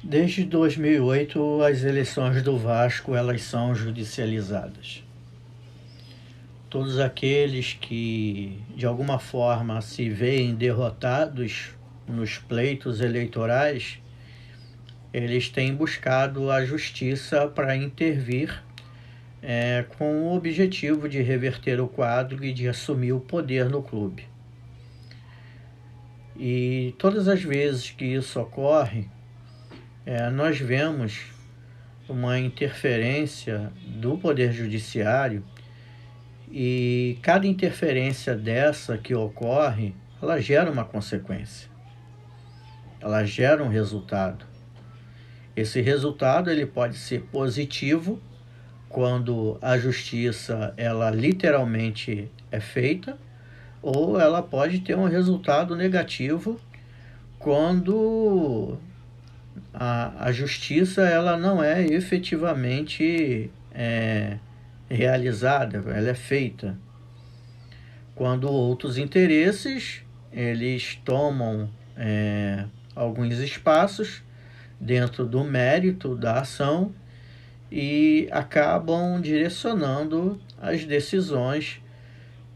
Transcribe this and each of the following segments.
Desde 2008, as eleições do Vasco elas são judicializadas. Todos aqueles que, de alguma forma, se veem derrotados nos pleitos eleitorais, eles têm buscado a justiça para intervir com o objetivo de reverter o quadro e de assumir o poder no clube. E todas as vezes que isso ocorre, nós vemos uma interferência do Poder Judiciário, e cada interferência dessa que ocorre, ela gera uma consequência, ela gera um resultado. Esse resultado ele pode ser positivo quando a justiça ela literalmente é feita, ou ela pode ter um resultado negativo quando a justiça ela não é efetivamente realizada, ela é feita. Quando outros interesses eles tomam alguns espaços dentro do mérito da ação e acabam direcionando as decisões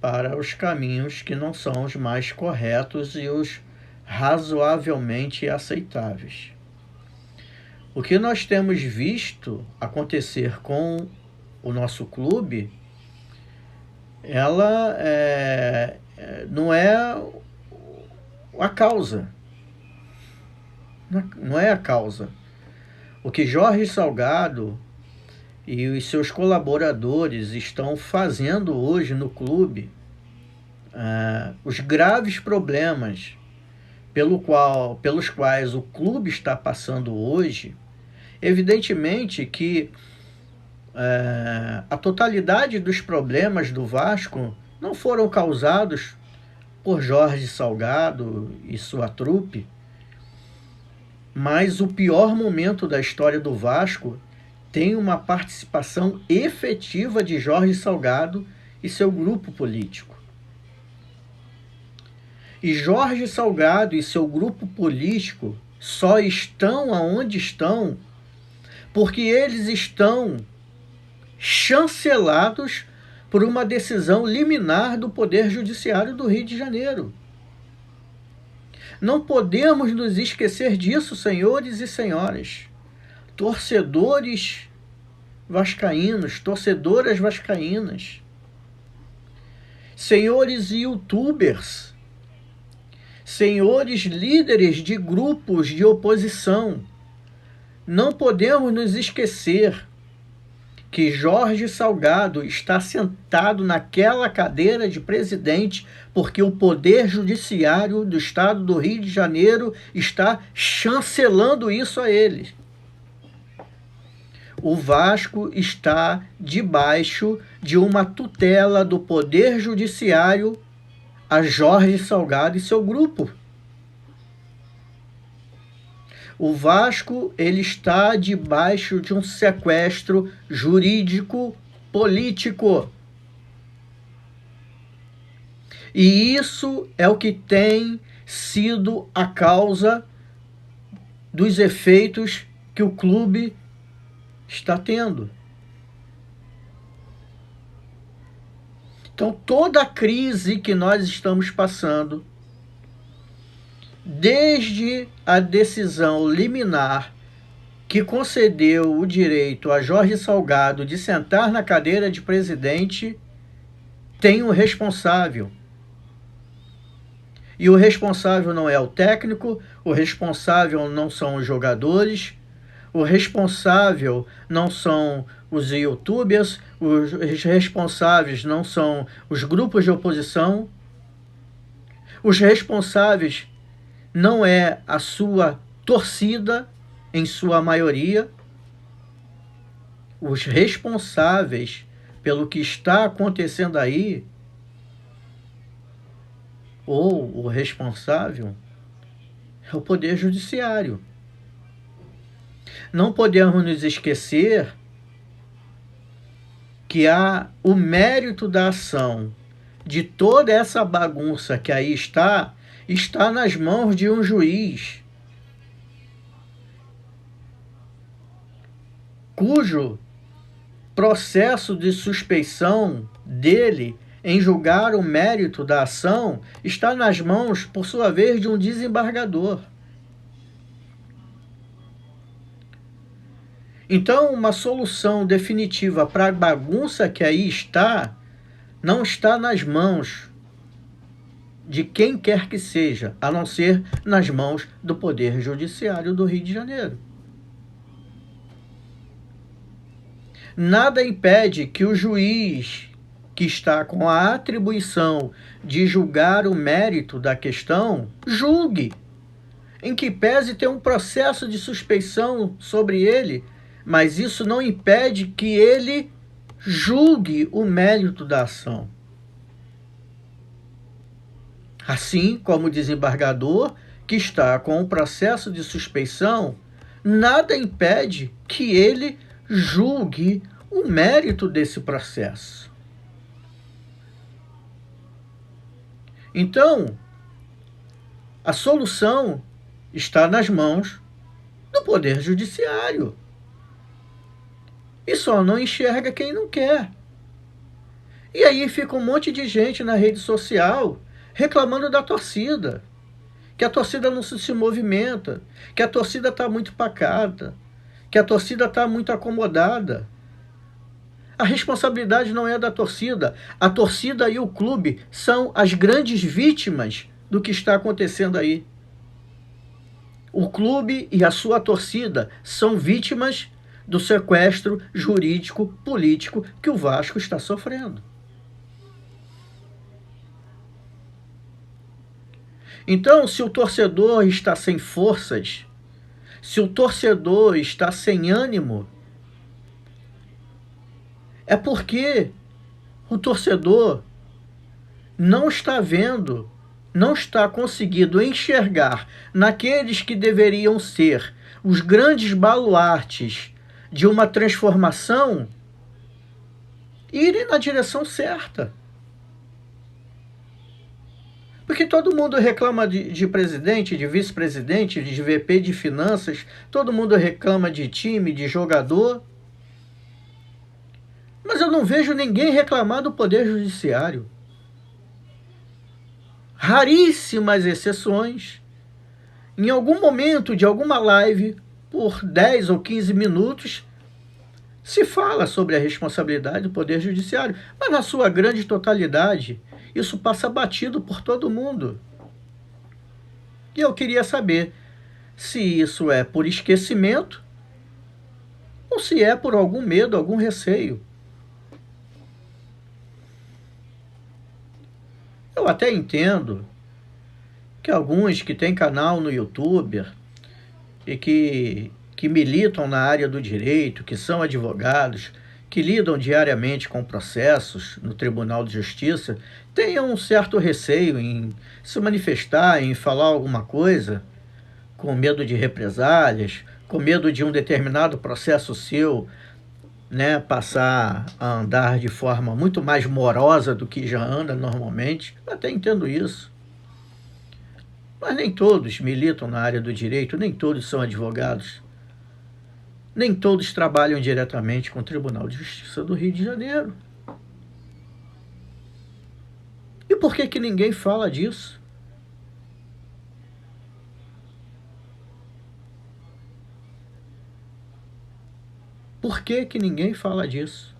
para os caminhos que não são os mais corretos e os razoavelmente aceitáveis. O que nós temos visto acontecer com o nosso clube, ela não é a causa. Não é a causa. O que Jorge Salgado e os seus colaboradores estão fazendo hoje no clube, os graves problemas pelos quais o clube está passando hoje, evidentemente que a totalidade dos problemas do Vasco não foram causados por Jorge Salgado e sua trupe, mas o pior momento da história do Vasco tem uma participação efetiva de Jorge Salgado e seu grupo político. E Jorge Salgado e seu grupo político só estão aonde estão porque eles estão chancelados por uma decisão liminar do Poder Judiciário do Rio de Janeiro. Não podemos nos esquecer disso, senhores e senhoras. Torcedores vascaínos, torcedoras vascaínas, senhores youtubers, senhores líderes de grupos de oposição, não podemos nos esquecer que Jorge Salgado está sentado naquela cadeira de presidente porque o Poder Judiciário do Estado do Rio de Janeiro está chancelando isso a ele. O Vasco está debaixo de uma tutela do Poder Judiciário a Jorge Salgado e seu grupo. O Vasco ele está debaixo de um sequestro jurídico político. E isso é o que tem sido a causa dos efeitos que o clube está tendo. Então, toda a crise que nós estamos passando, desde a decisão liminar que concedeu o direito a Jorge Salgado de sentar na cadeira de presidente, tem um responsável. E o responsável não é o técnico, o responsável não são os jogadores, o responsável não são os youtubers, os responsáveis não são os grupos de oposição, os responsáveis não é a sua torcida, em sua maioria. Os responsáveis pelo que está acontecendo aí, ou o responsável, é o Poder Judiciário. Não podemos nos esquecer que o mérito da ação de toda essa bagunça que aí está nas mãos de um juiz. cujo processo de suspeição dele em julgar o mérito da ação está nas mãos, por sua vez, de um desembargador. Então, uma solução definitiva para a bagunça que aí está, não está nas mãos de quem quer que seja, a não ser nas mãos do Poder Judiciário do Rio de Janeiro. Nada impede que o juiz que está com a atribuição de julgar o mérito da questão, julgue, em que pese ter um processo de suspeição sobre ele, mas isso não impede que ele julgue o mérito da ação. Assim como o desembargador, que está com o processo de suspeição, nada impede que ele julgue o mérito desse processo. Então, a solução está nas mãos do Poder Judiciário. E só não enxerga quem não quer. E aí fica um monte de gente na rede social reclamando da torcida, que a torcida não se movimenta, que a torcida está muito pacata, que a torcida está muito acomodada. A responsabilidade não é da torcida. A torcida e o clube são as grandes vítimas do que está acontecendo aí. O clube e a sua torcida são vítimas do sequestro jurídico, político que o Vasco está sofrendo. Então, se o torcedor está sem forças, se o torcedor está sem ânimo, é porque o torcedor não está vendo, não está conseguindo enxergar naqueles que deveriam ser os grandes baluartes de uma transformação, irem na direção certa. Porque todo mundo reclama de presidente, de vice-presidente, de VP de finanças, todo mundo reclama de time, de jogador. Mas eu não vejo ninguém reclamar do Poder Judiciário. Raríssimas exceções. Em algum momento de alguma live, por 10 ou 15 minutos, se fala sobre a responsabilidade do Poder Judiciário. Mas na sua grande totalidade, isso passa batido por todo mundo. E eu queria saber se isso é por esquecimento ou se é por algum medo, algum receio. Eu até entendo que alguns que têm canal no YouTube e que militam na área do direito, que são advogados, que lidam diariamente com processos no Tribunal de Justiça, tenham um certo receio em se manifestar, em falar alguma coisa, com medo de represálias, com medo de um determinado processo seu, passar a andar de forma muito mais morosa do que já anda normalmente. Eu até entendo isso. Mas nem todos militam na área do direito, nem todos são advogados. Nem todos trabalham diretamente com o Tribunal de Justiça do Rio de Janeiro. E por que ninguém fala disso? Por que ninguém fala disso?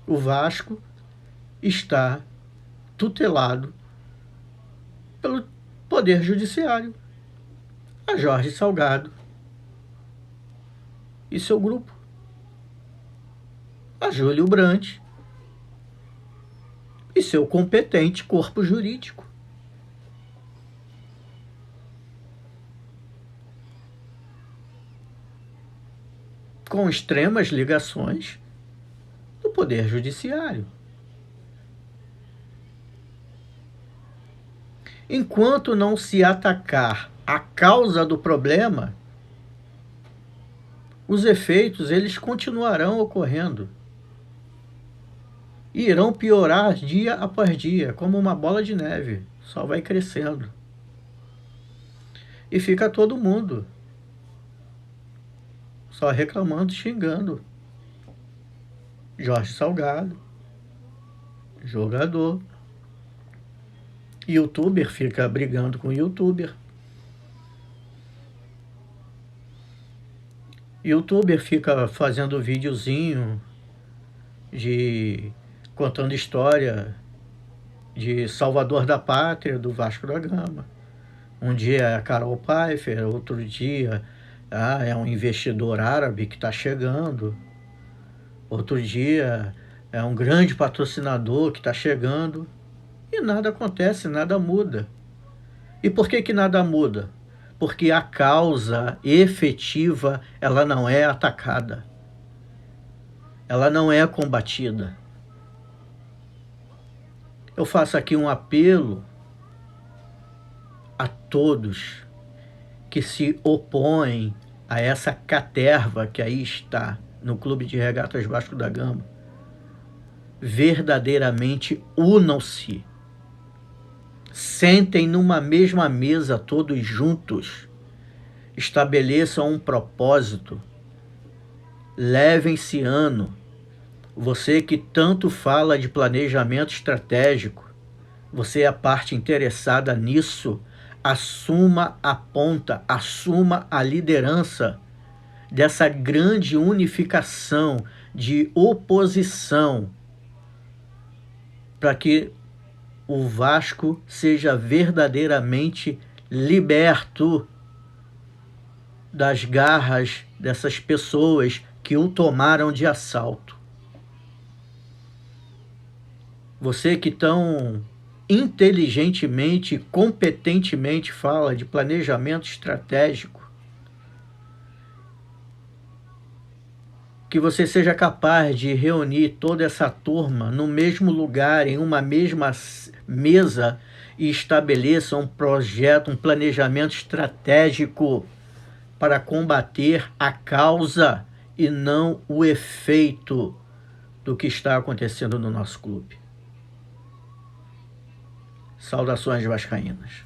O Vasco está tutelado pelo Poder Judiciário. A Jorge Salgado e seu grupo. A Júlio Brandt e seu competente corpo jurídico. Com extremas ligações do Poder Judiciário. Enquanto não se atacar a causa do problema, os efeitos eles continuarão ocorrendo. E irão piorar dia após dia, como uma bola de neve. Só vai crescendo. E fica todo mundo só reclamando, xingando. Jorge Salgado, jogador. YouTuber fica brigando com YouTuber. YouTuber fica fazendo videozinho contando história de Salvador da Pátria, do Vasco da Gama. Um dia é a Carol Pfeiffer, outro dia é um investidor árabe que está chegando. Outro dia é um grande patrocinador que está chegando. E nada acontece, nada muda. E por que nada muda? Porque a causa efetiva, ela não é atacada. Ela não é combatida. Eu faço aqui um apelo a todos que se opõem a essa caterva que aí está no Clube de Regatas Vasco da Gama. Verdadeiramente unam-se. Sentem numa mesma mesa todos juntos. Estabeleçam um propósito. Levem-se ano. Você que tanto fala de planejamento estratégico, você é a parte interessada nisso, assuma a ponta, assuma a liderança dessa grande unificação de oposição para que o Vasco seja verdadeiramente liberto das garras dessas pessoas que o tomaram de assalto. Você que tão inteligentemente, competentemente fala de planejamento estratégico, que você seja capaz de reunir toda essa turma no mesmo lugar, em uma mesma mesa, e estabeleça um projeto, um planejamento estratégico para combater a causa e não o efeito do que está acontecendo no nosso clube. Saudações vascaínas.